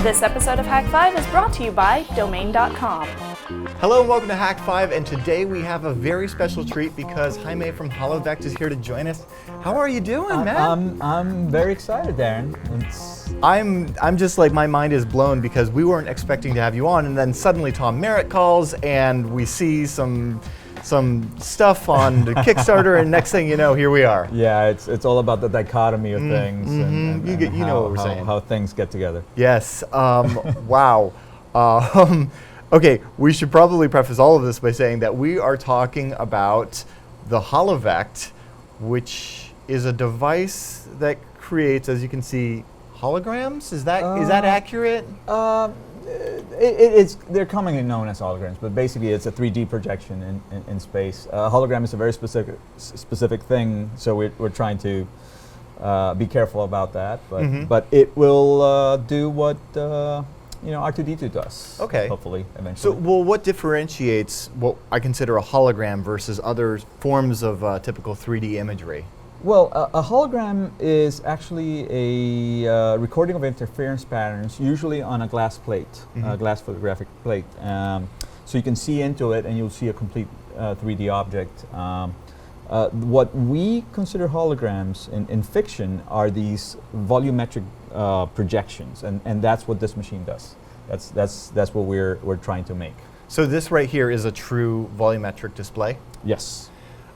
This episode of Hack 5 is brought to you by Domain.com. Hello and welcome to Hack 5, and today we have a very special treat because Jaime from Holovect is here to join us. How are you doing, man? I'm very excited, Darren. I'm just like, my mind is blown because we weren't expecting to have you on, and then suddenly Tom Merritt calls and we see some stuff on the Kickstarter, and next thing you know, here we are. Yeah, it's all about the dichotomy of things and you know what we're how, saying. How things get together. Yes. Wow. Okay, we should probably preface all of this by saying that we are talking about the Holovect, which is a device that creates, as you can see, holograms. Is that accurate? They're commonly known as holograms, but basically it's a 3D projection in space. Hologram is a very specific thing, so we're trying to be careful about that. But it will do what R2-D2 does. Okay. Hopefully, eventually. So, well, what differentiates what I consider a hologram versus other forms of typical 3D imagery? Well, a hologram is actually a recording of interference patterns, usually on a glass plate, a glass photographic plate. So you can see into it and you'll see a complete 3D object. What we consider holograms in fiction are these volumetric projections, and that's what this machine does. That's what we're trying to make. So this right here is a true volumetric display? Yes.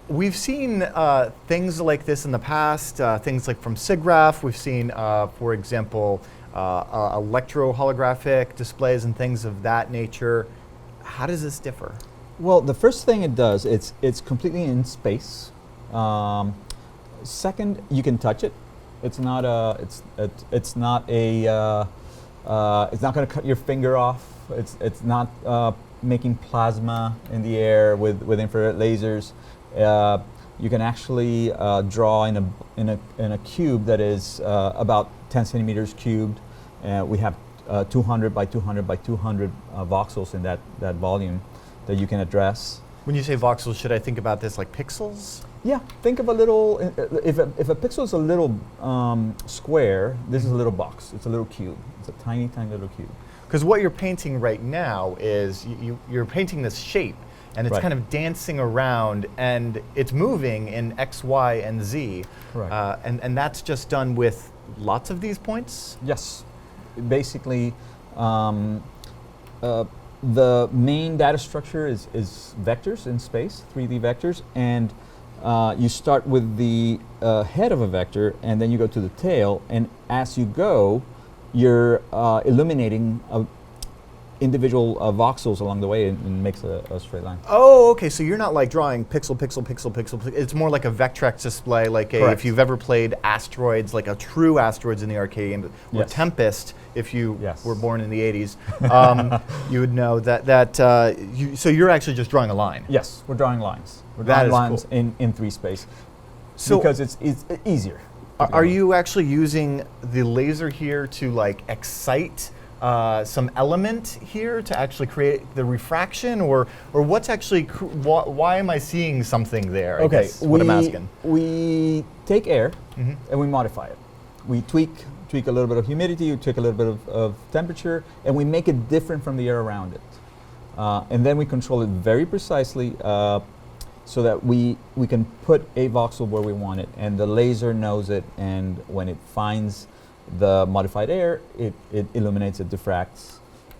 We've seen things like this in the past, things like from SIGGRAPH. We've seen, for example, electro-holographic displays and things of that nature. How does this differ? Well, the first thing it does, it's completely in space. Second, you can touch it. It's not going to cut your finger off. It's not making plasma in the air with infrared lasers. You can actually draw in a cube that is about 10 centimeters cubed. We have 200 by 200 by 200 voxels in that volume that you can address. When you say voxels, should I think about this like pixels? Yeah, think of a little, if a pixel is a little square, this is a little box. It's a little cube. It's a tiny, tiny little cube. Because what you're painting right now is you're painting this shape, and it's Right. kind of dancing around, and it's moving in X, Y, and Z. Correct. And that's just done with lots of these points? Yes. Basically, the main data structure is vectors in space, 3D vectors, and you start with the head of a vector, and then you go to the tail, and as you go, you're illuminating individual voxels along the way and makes a straight line. Oh, okay, so you're not like drawing pixel, pixel, pixel, pixel. It's more like a Vectrex display, like Correct. if you've ever played Asteroids, like a true Asteroids in the arcade game, or Yes. Tempest, if you Yes. were born in the 80s, you would know so you're actually just drawing a line. Yes, we're drawing lines. We're That drawing is lines cool. in 3 space So because it's easier. are you actually using the laser here to like excite some element here to actually create the refraction, or what's actually why am I seeing something there? I guess, what I'm asking. We take air and we modify it. We tweak a little bit of humidity, we tweak a little bit of temperature, and we make it different from the air around it. And then we control it very precisely so that we can put a voxel where we want it, and the laser knows it, and when it finds the modified air, it illuminates, it diffracts,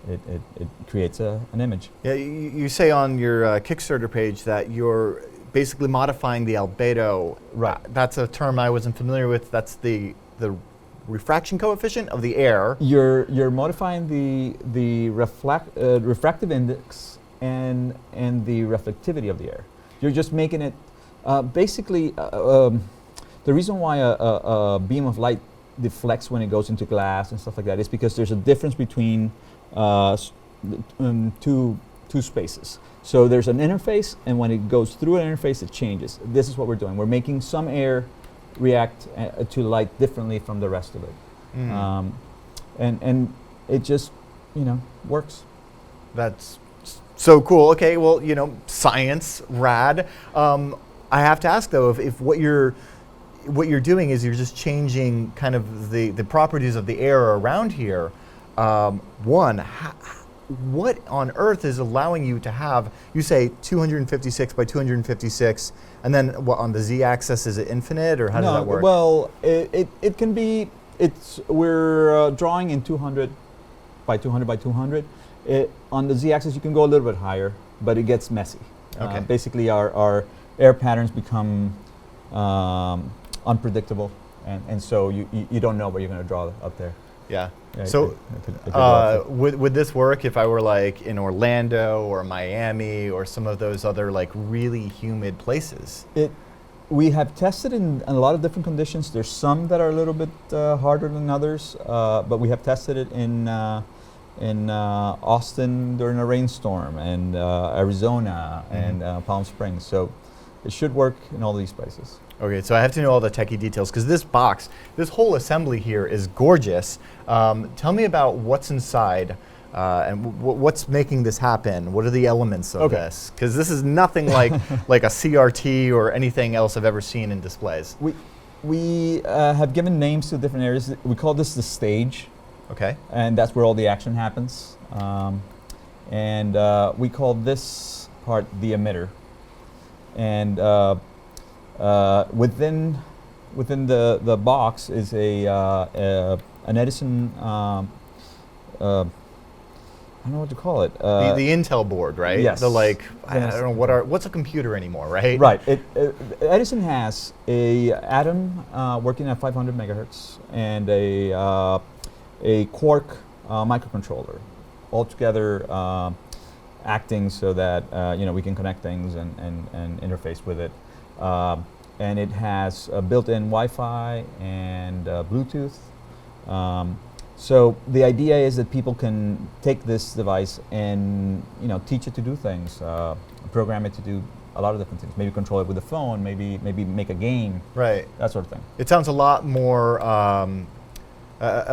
it creates an image. Yeah, you say on your Kickstarter page that you're basically modifying the albedo. Right. That's a term I wasn't familiar with. That's the refraction coefficient of the air. You're modifying the refractive index and the reflectivity of the air. You're just making it basically the reason why a beam of light deflects when it goes into glass and stuff like that is because there's a difference between two spaces. So there's an interface, and when it goes through an interface, it changes. This is what we're doing. We're making some air react to light differently from the rest of it, and it just works. That's so cool. Okay, well, science, rad. I have to ask though, if what you're doing is you're just changing kind of the properties of the air around here, One, what on earth is allowing you to have, you say 256 by 256, and then what, on the z-axis, is it infinite, or how does that work? Well, it can be, we're drawing in 200 by 200 by 200. On the z-axis, you can go a little bit higher, but it gets messy. Okay. Basically, our air patterns become unpredictable, and so you don't know what you're going to draw up there. Yeah. Yeah, So it could go off. would this work if I were like in Orlando or Miami or some of those other like really humid places? We have tested in a lot of different conditions. There's some that are a little bit harder than others, but we have tested it in Austin during a rainstorm, and Arizona, and Palm Springs. So it should work in all these places. Okay, so I have to know all the techie details because this box, this whole assembly here is gorgeous. Tell me about what's inside and what's making this happen. What are the elements of this? Because this is nothing like like a CRT or anything else I've ever seen in displays. We have given names to different areas. We call this the stage. Okay. And that's where all the action happens. And we call this part the emitter. And within the box is an Edison. I don't know what to call it. The Intel board, right? Yes. The like, I Yes. don't know what's a computer anymore, right? Right. Edison has a atom working at 500 megahertz and a quark microcontroller, all together acting so that we can connect things and interface with it. And it has a built-in Wi-Fi and Bluetooth. So the idea is that people can take this device and teach it to do things, program it to do a lot of different things. Maybe control it with a phone. Maybe make a game. Right. That sort of thing. It sounds a lot more, a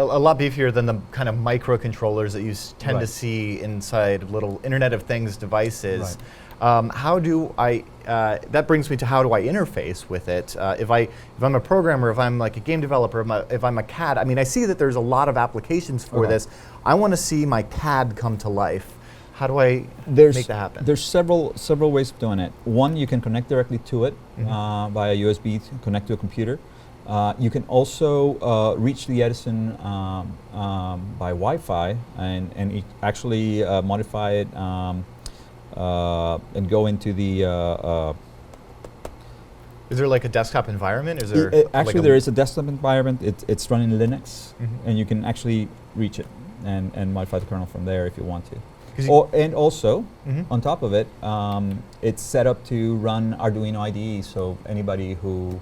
lot beefier than the kind of microcontrollers that you tend to see inside little Internet of Things devices. Right. How do I? That brings me to how do I interface with it? If I'm a programmer, if I'm like a game developer, if I'm a CAD. I mean, I see that there's a lot of applications for this. I want to see my CAD come to life. How do I make that happen? There's several ways of doing it. One, you can connect directly to it via USB, connect to a computer. You can also reach the Edison by Wi-Fi and actually modify it and go into the. Is there like a desktop environment? Is there actually there is a desktop environment. It's running Linux, and you can actually reach it and modify the kernel from there if you want to. And also, on top of it, it's set up to run Arduino IDE, so anybody who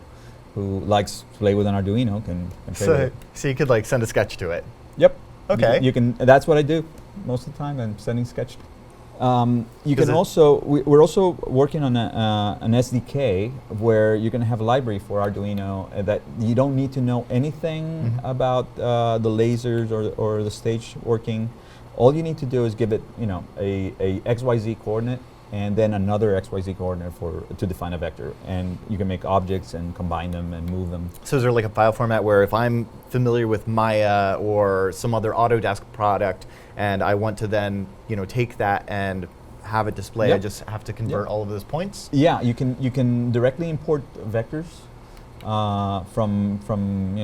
likes to play with an Arduino can play with it. So you could like send a sketch to it. Yep. Okay. You can. That's what I do most of the time. I'm sending sketch. You can also. We're also working on an SDK where you're going to have a library for Arduino that you don't need to know anything about the lasers or the stage working. All you need to do is give it, a XYZ coordinate and then another XYZ coordinate to define a vector, and you can make objects and combine them and move them. So is there like a file format where if I'm familiar with Maya or some other Autodesk product and I want to then, take that and have it display, I just have to convert all of those points? Yeah, you can directly import vectors from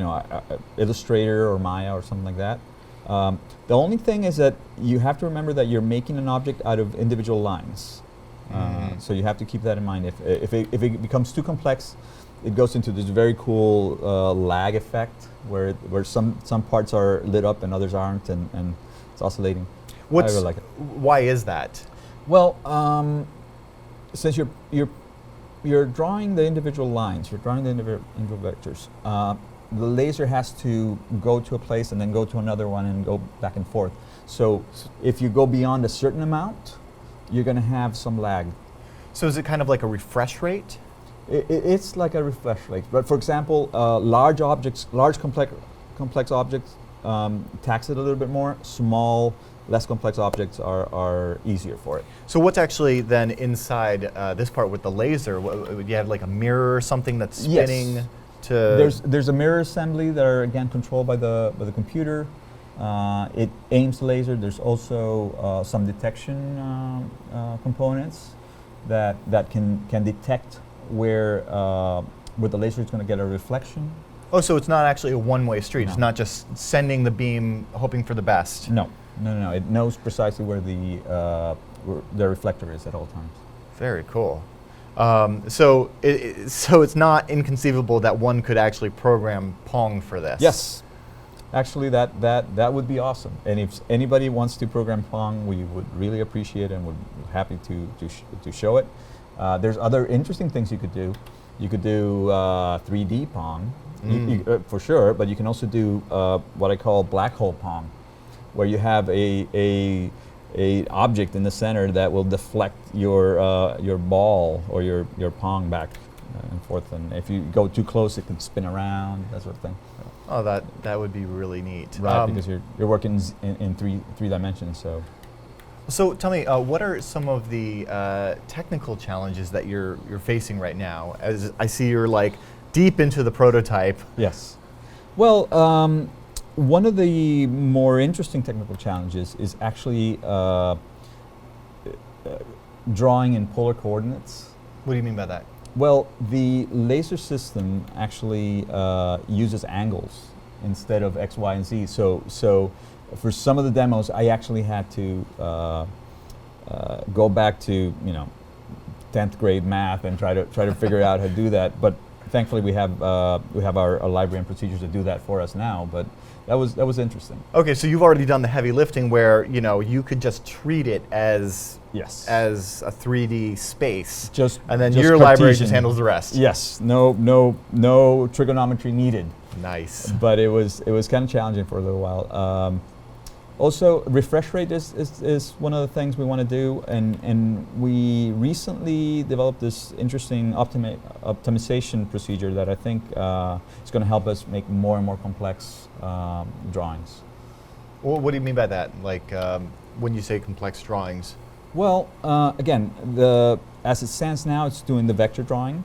Illustrator or Maya or something like that. The only thing is that you have to remember that you're making an object out of individual lines. So you have to keep that in mind. If it becomes too complex, it goes into this very cool lag effect where some parts are lit up and others aren't, and it's oscillating. I really like it. Why is that? Well, since you're drawing the individual lines, you're drawing the individual vectors. The laser has to go to a place and then go to another one and go back and forth. So if you go beyond a certain amount, you're going to have some lag. So is it kind of like a refresh rate? It's like a refresh rate. But for example, large complex objects tax it a little bit more. Small, less complex objects are easier for it. So what's actually then inside this part with the laser? You have like a mirror or something that's spinning? Yes. There's a mirror assembly that are again controlled by the computer. It aims the laser. There's also some detection components that can detect where the laser is going to get a reflection. Oh, so it's not actually a one-way street. No. It's not just sending the beam, hoping for the best. No. It knows precisely where the reflector is at all times. Very cool. So it's not inconceivable that one could actually program Pong for this. Yes. Actually, that would be awesome. And if anybody wants to program Pong, we would really appreciate it and would be happy to show it. There's other interesting things you could do. You could do 3D Pong, for sure, but you can also do what I call black hole Pong, where you have a object in the center that will deflect your ball or your Pong back and forth. And if you go too close, it can spin around, that sort of thing. Oh, that would be really neat. Right, because you're working in three dimensions. So tell me, what are some of the technical challenges that you're facing right now? As I see you're like deep into the prototype. Yes. Well, one of the more interesting technical challenges is actually drawing in polar coordinates. What do you mean by that? Well, the laser system actually uses angles instead of X, Y, and Z. So for some of the demos, I actually had to go back to 10th grade math and try to figure out how to do that. But thankfully, we have our library and procedures that do that for us now. But that was interesting. Okay, so you've already done the heavy lifting where you could just treat it as as a 3D space, and then your library just handles the rest. Yes, no trigonometry needed. Nice. But it was kind of challenging for a little while. Also, refresh rate is one of the things we want to do, and we recently developed this interesting optimization procedure that I think is going to help us make more and more complex drawings. Well, what do you mean by that? Like when you say complex drawings? Well, again, as it stands now, it's doing the vector drawing.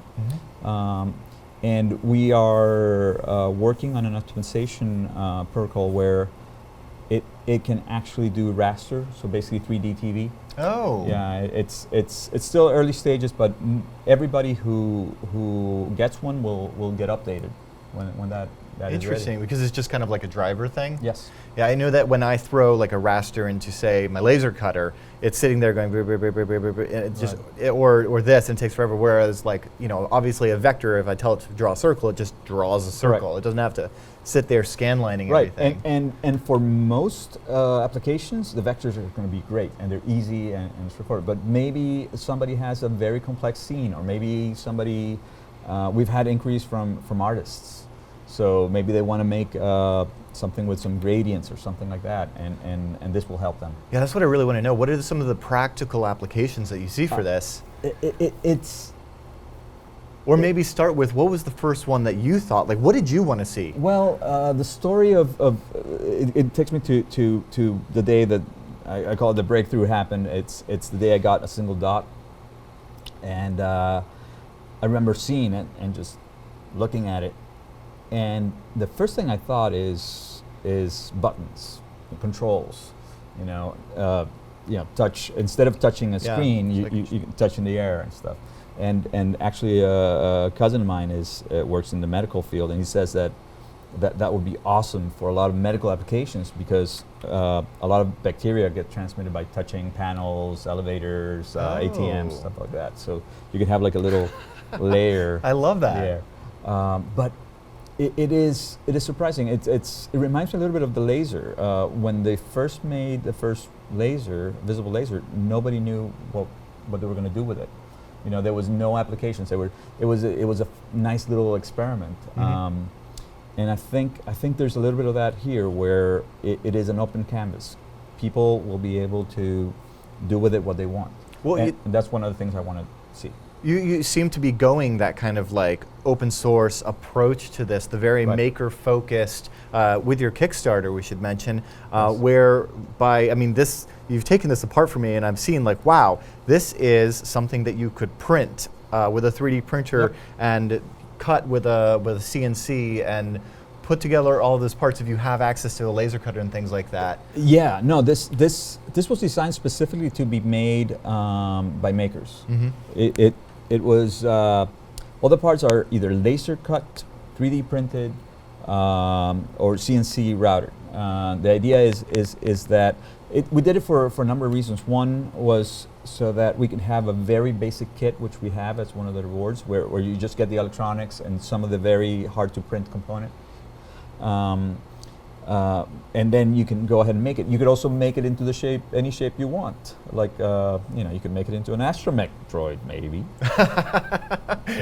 And we are working on an optimization protocol where it can actually do raster, so basically 3D TV. Oh. Yeah, it's still early stages, but everybody who gets one will get updated when that is Interesting, ready. because it's just kind of like a driver thing. Yes. Yeah, I know that when I throw like a raster into, say, my laser cutter, it's sitting there going, brr, brr, brr, brr, brr, brr, brr, and it just, or this, and it takes forever. Whereas, like, obviously a vector, if I tell it to draw a circle, it just draws a circle. It doesn't have to sit there scanlining everything. And for most applications, the vectors are going to be great, and they're easy and straightforward. But maybe somebody has a very complex scene, or maybe somebody, we've had inquiries from artists. So maybe they want to make something with some gradients or something like that, and this will help them. Yeah, that's what I really want to know. What are some of the practical applications that you see for this? Or maybe start with, what was the first one that you thought, like what did you want to see? Well, the story of it takes me to the day that I call it the breakthrough happened. It's the day I got a single dot, and I remember seeing it and just looking at it. And the first thing I thought is buttons, controls, touch. Instead of touching a screen, you can touch in the air and stuff. And actually, a cousin of mine works in the medical field, and he says that would be awesome for a lot of medical applications, because a lot of bacteria get transmitted by touching panels, elevators, ATMs, stuff like that. So you can have like a little layer. I love that. There. But it is surprising. It reminds me a little bit of the laser. When they first made the first laser, visible laser, nobody knew what they were going to do with it. There was no applications. It was a nice little experiment. Mm-hmm. And I think there's a little bit of that here, where it is an open canvas. People will be able to do with it what they want. Well, and that's one of the things I want to see. You seem to be going that kind of like open source approach to this, the very maker focused, with your Kickstarter, we should mention, whereby, you've taken this apart for me, and I'm seeing like, wow, this is something that you could print with a 3D printer and cut with a CNC and put together all those parts if you have access to a laser cutter and things like that. Yeah, no, this was designed specifically to be made by makers. It was all the parts are either laser cut, 3D printed, or CNC routed. The idea is that we did it for a number of reasons. One was so that we could have a very basic kit, which we have as one of the rewards, where you just get the electronics and some of the very hard to print component. And then you can go ahead and make it. You could also make it into the shape, any shape you want. Like, you could make it into an astromech droid, maybe.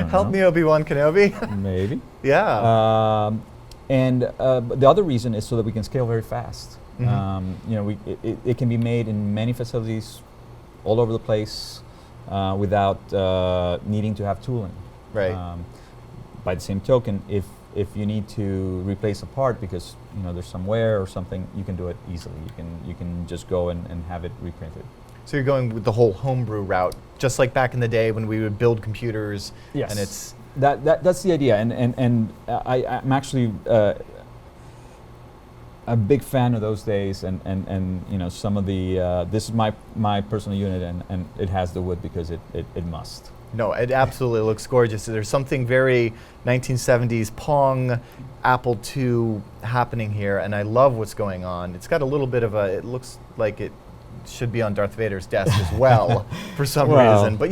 Help me, Obi-Wan Kenobi. Maybe. Yeah. And the other reason is so that we can scale very fast. It can be made in many facilities all over the place without needing to have tooling. Right. By the same token, if you need to replace a part because there's some wear or something, you can do it easily. You can just go and have it reprinted. So you're going with the whole homebrew route, just like back in the day when we would build computers. Yes. And it's that's the idea, and I'm actually a big fan of those days, and some of the this is my personal unit, and it has the wood because it must. No, it absolutely looks gorgeous. There's something very 1970s Pong, Apple II happening here, and I love what's going on. It's got a little bit of it looks like it should be on Darth Vader's desk as well for some reason, but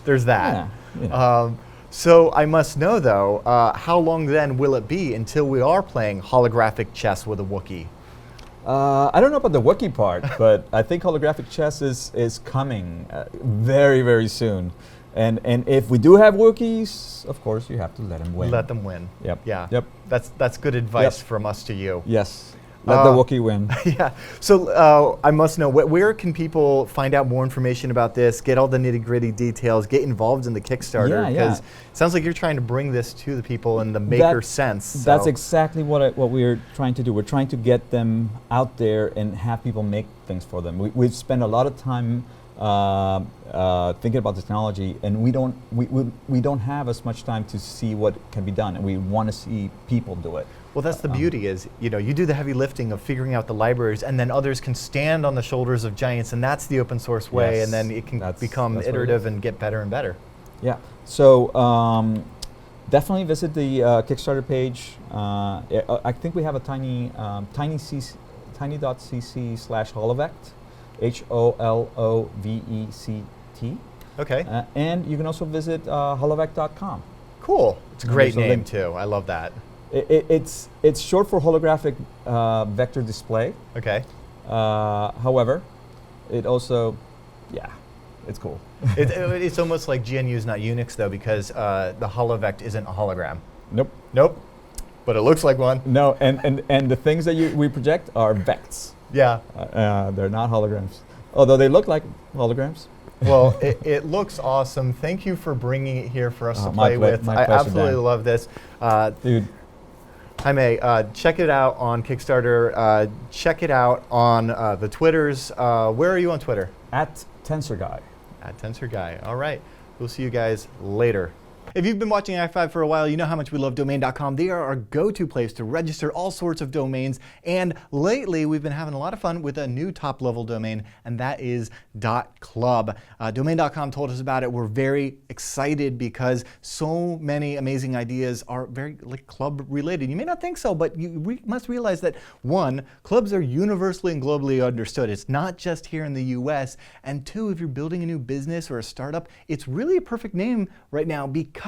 there's that. Yeah, So I must know though, how long then will it be until we are playing holographic chess with a Wookiee? I don't know about the Wookiee part, but I think holographic chess is coming very, very soon. And if we do have Wookiees, of course, you have to let them win. Let them win. Yep. Yeah. Yep. That's good advice from us to you. Yes. Let the Wookiee win. Yeah. So I must know, where can people find out more information about this, get all the nitty-gritty details, get involved in the Kickstarter? Because it sounds like you're trying to bring this to the people in the maker sense. So. That's exactly what we're trying to do. We're trying to get them out there and have people make things for them. We've spent a lot of time thinking about technology, and we don't have as much time to see what can be done, and we want to see people do it. Well, that's the beauty is, you do the heavy lifting of figuring out the libraries, and then others can stand on the shoulders of giants, and that's the open source way, and then it can become iterative and get better and better. Yeah. So definitely visit the Kickstarter page. I think we have a tiny.cc/holovect. HOLOVECT. Okay. And you can also visit holovect.com. Cool. It's a great name too. I love that. It's short for holographic vector display. Okay. However, it also, it's cool. It's almost like GNU is not Unix though, because the HoloVect isn't a hologram. Nope. But it looks like one. No, and the things that we project are vects. Yeah. They're not holograms, although they look like holograms. Well, it looks awesome. Thank you for bringing it here for us to play with. My I pleasure, absolutely Dan. love this. Dude. Jaime, check it out on Kickstarter. Check it out on the Twitters. Where are you on Twitter? At TensorGuy. At TensorGuy. All right. We'll see you guys later. If you've been watching Hack5 for a while, you know how much we love Domain.com. They are our go-to place to register all sorts of domains. And lately, we've been having a lot of fun with a new top-level domain, and that is .club. Domain.com told us about it. We're very excited because so many amazing ideas are very club-related. You may not think so, but you must realize that, one, clubs are universally and globally understood. It's not just here in the US. And two, if you're building a new business or a startup, it's really a perfect name right now because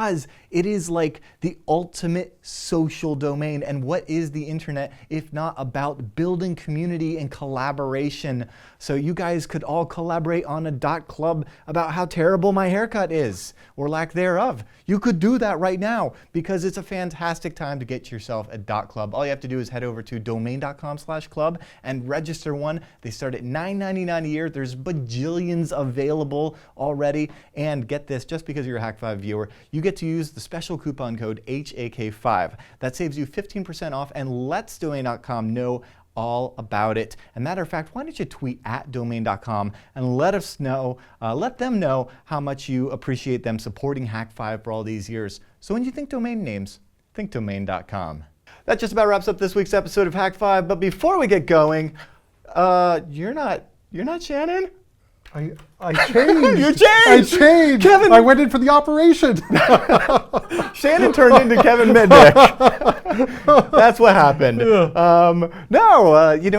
it is like the ultimate social domain. And what is the internet if not about building community and collaboration? So you guys could all collaborate on a .club about how terrible my haircut is, or lack thereof. You could do that right now because it's a fantastic time to get yourself a .club. All you have to do is head over to domain.com/club and register one. They start at $9.99 a year. There's bajillions available already. And get this, just because you're a Hack5 viewer, you get to use the special coupon code HAK5. That saves you 15% off and lets domain.com know all about it. And matter of fact, why don't you tweet at domain.com and let us know, let them know how much you appreciate them supporting Hack5 for all these years. So when you think domain names, think domain.com. That just about wraps up this week's episode of Hack 5. But before we get going, you're not Shannon? I changed. You changed! I changed. Kevin! I went in for the operation. Shannon turned into Kevin Mitnick. That's what happened.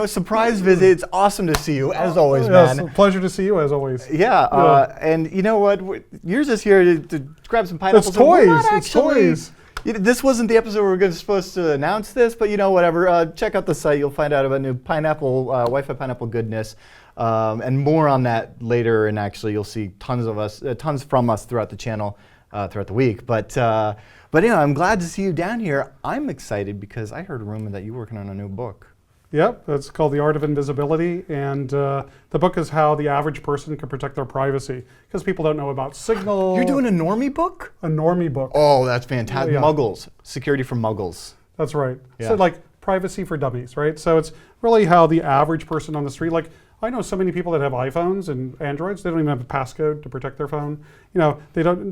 Surprise visit. It's awesome to see you, as always, Yes, man. pleasure to see you as always. Yeah, and you know what? You're just here to grab some pineapples. It's and we're not toys. It's toys. This wasn't the episode where we were supposed to announce this, but whatever. Check out the site. You'll find out about new pineapple, Wi-Fi pineapple goodness. And more on that later, and actually you'll see tons from us throughout the channel, throughout the week. But I'm glad to see you down here. I'm excited because I heard a rumor that you're working on a new book. Yep, it's called The Art of Invisibility, and the book is how the average person can protect their privacy, because people don't know about Signal. You're doing a normie book? a normie book. Oh, that's fantastic. Yeah. Muggles. Security for Muggles. That's right. Yeah. So like privacy for dummies, right? So it's really how the average person on the street, like I know so many people that have iPhones and Androids, they don't even have a passcode to protect their phone.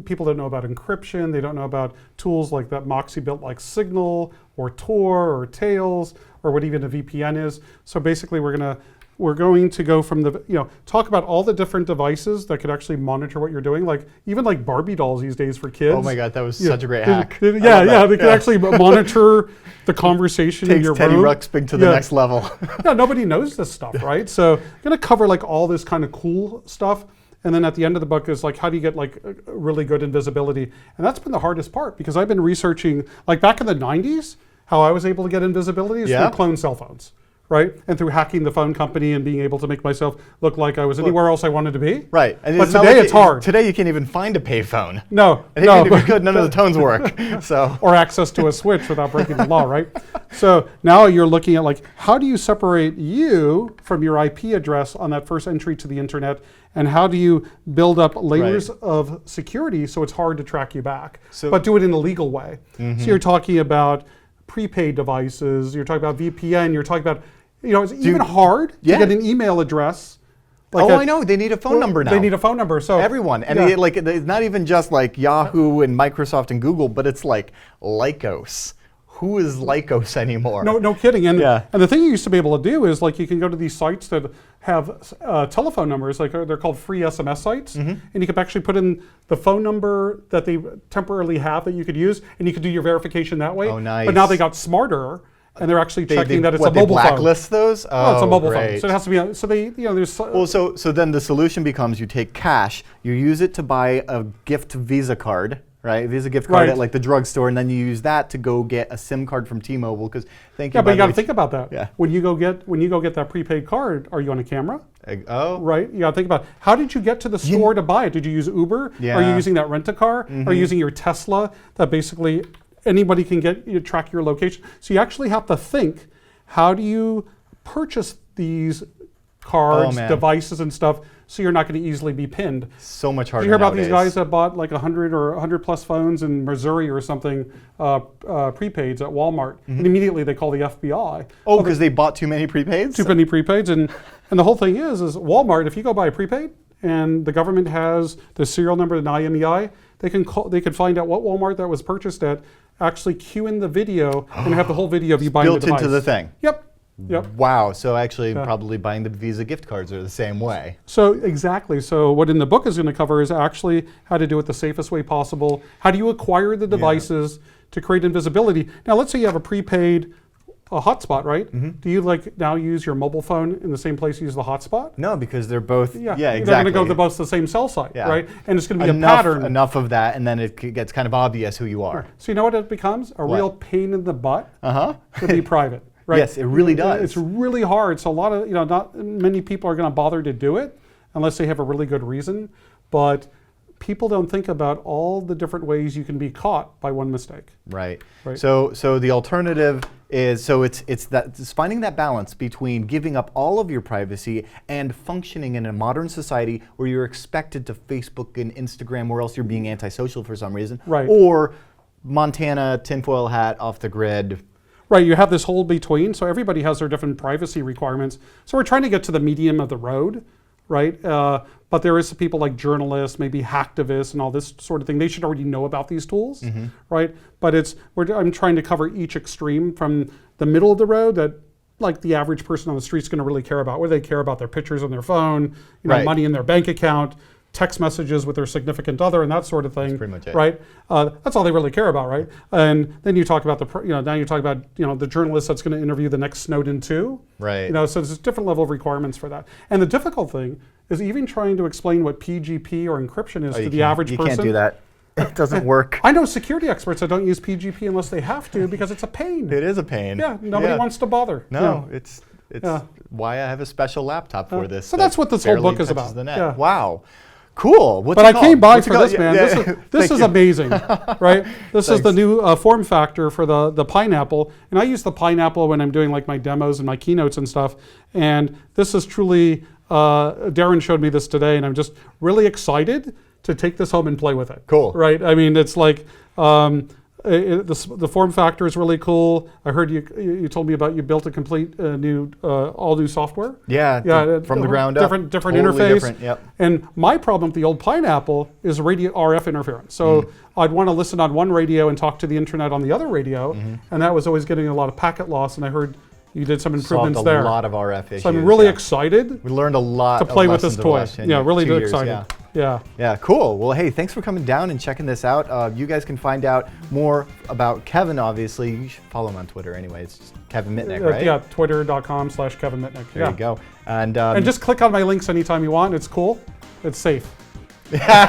People don't know about encryption, they don't know about tools like that Moxie built like Signal or Tor or Tails or what even a VPN is. So basically we're going to go from talk about all the different devices that could actually monitor what you're doing, like even like Barbie dolls these days for kids. Oh my God, that was such a great hack. They can actually monitor the conversation in Takes your Teddy room. Ruxpin to the next level. No, nobody knows this stuff, right? So I'm gonna cover like all this kind of cool stuff. And then at the end of the book is like, how do you get like really good invisibility? And that's been the hardest part, because I've been researching, like back in the 90s, how I was able to get invisibility is through clone cell phones. Right? And through hacking the phone company and being able to make myself look like I was anywhere else I wanted to be. Right. And But not today like it's hard. Today you can't even find a payphone. No, And even if you could, none of the tones work. So. Or access to a switch without breaking the law, right? So now you're looking at like, how do you separate you from your IP address on that first entry to the internet? And how do you build up layers of security so it's hard to track you back, but do it in a legal way? So you're talking about prepaid devices, you're talking about VPN, you're talking about, it's even hard to get an email address. Like I know. They need a phone number now. They need a phone number. So everyone, and it's not even just like Yahoo and Microsoft and Google, but it's like Lycos. Who is Lycos anymore? No kidding. And Yeah. and the thing you used to be able to do is like you can go to these sites that have telephone numbers, like they're called free SMS sites, and you can actually put in the phone number that they temporarily have that you could use, and you could do your verification that way. Oh, nice. But now they got smarter. And they're actually checking that it's a they mobile phone. blacklist those? Oh, it's a mobile phone. great. So it has to be. So they, there's. Well, so then the solution becomes you take cash, you use it to buy a gift Visa card, right? Visa gift card at like the drugstore, and then you use that to go get a SIM card from T-Mobile. Because But you got to think about that. Yeah. When you go get that prepaid card, are you on a camera? Oh. Right. You got to think about how did you get to the store to buy it? Did you use Uber? Yeah. Are you using that rent-a-car? Are you using your Tesla that basically anybody can track your location? So you actually have to think. How do you purchase these cards, devices, and stuff so you're not going to easily be pinned? So much harder. Did you hear about nowadays. these guys that bought like 100 or 100 plus phones in Missouri or something, prepaids at Walmart, and immediately they call the FBI. Oh, because they bought too many prepaids? Too many prepaids, and the whole thing is Walmart. If you go buy a prepaid and the government has the serial number and IMEI, they can find out what Walmart that was purchased at. Actually cue in the video and have the whole video of you buying the device. Built into the thing. Yep. Wow. So actually, probably buying the Visa gift cards are the same way. So exactly. So what in the book is going to cover is actually how to do it the safest way possible. How do you acquire the devices to create invisibility? Now, let's say you have a prepaid hotspot, right? Do you now use your mobile phone in the same place you use the hotspot? No, because they're both. Yeah, They're exactly. going to go to both the same cell site, Yeah. right? And it's going to be a pattern. Enough of that, and then it gets kind of obvious who you are. So you know what it becomes? A real pain in the butt to be private, right? Yes, it really does. It's really hard. So a lot of, not many people are going to bother to do it unless they have a really good reason. But people don't think about all the different ways you can be caught by one mistake. Right. So the alternative is it's finding that balance between giving up all of your privacy and functioning in a modern society where you're expected to Facebook and Instagram, or else you're being antisocial for some reason. Right. Or Montana tinfoil hat off the grid. Right. You have this whole between. So everybody has their different privacy requirements. So we're trying to get to the medium of the road right? But there is people like journalists, maybe hacktivists, and all this sort of thing. They should already know about these tools, right? But I'm trying to cover each extreme from the middle of the road that like the average person on the street is going to really care about. What do they care about? Their pictures on their phone, money in their bank account, text messages with their significant other, and that sort of thing. That's pretty much it. Right? That's all they really care about, right? And then you talk about now you talk about the journalist that's going to interview the next Snowden too. Right. So there's a different level of requirements for that. And the difficult thing is even trying to explain what PGP or encryption is to the average person. You can't do that. It doesn't work. I know security experts that don't use PGP unless they have to because it's a pain. It is a pain. Yeah, nobody wants to bother. No, it's why I have a special laptop for this. So that's what this whole book is touches about. The net. Yeah. Wow. Cool. What's But it I came called? by What's it for called? this, man. Yeah, This is amazing, right? This is the Thanks. new form factor for the Pineapple. And I use the Pineapple when I'm doing like my demos and my keynotes and stuff. And this is truly, Darren showed me this today, and I'm just really excited to take this home and play with it. Cool. Right? I mean, it's like, the form factor is really cool. I heard you told me about you built a complete all new software. Yeah, from the ground up. Different Totally interface. different, yep. And my problem with the old Pineapple is radio RF interference. So I'd want to listen on one radio and talk to the internet on the other radio, and that was always getting a lot of packet loss. And I heard you did some improvements Solved a there. lot of RF issues. So I'm really excited We learned a lot to play of with this lessons toy. over the last 10 Yeah, really 2 years, excited. yeah. Yeah. Yeah, cool. Well, hey, thanks for coming down and checking this out. You guys can find out more about Kevin, obviously. You should follow him on Twitter anyway. It's just Kevin Mitnick, right? Yeah, twitter.com/Kevin Mitnick. There you go. And, And just click on my links anytime you want. It's cool. It's safe. yeah,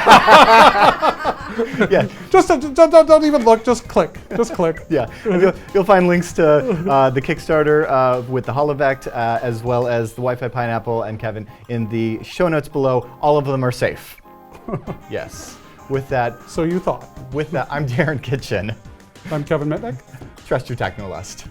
Just don't even look. Just click. Just click. yeah. And you'll find links to the Kickstarter with the Holovect, as well as the Wi-Fi Pineapple and Kevin in the show notes below. All of them are safe. Yes. With that, So you thought. I'm Darren Kitchen. I'm Kevin Mitnick. Trust your technolust.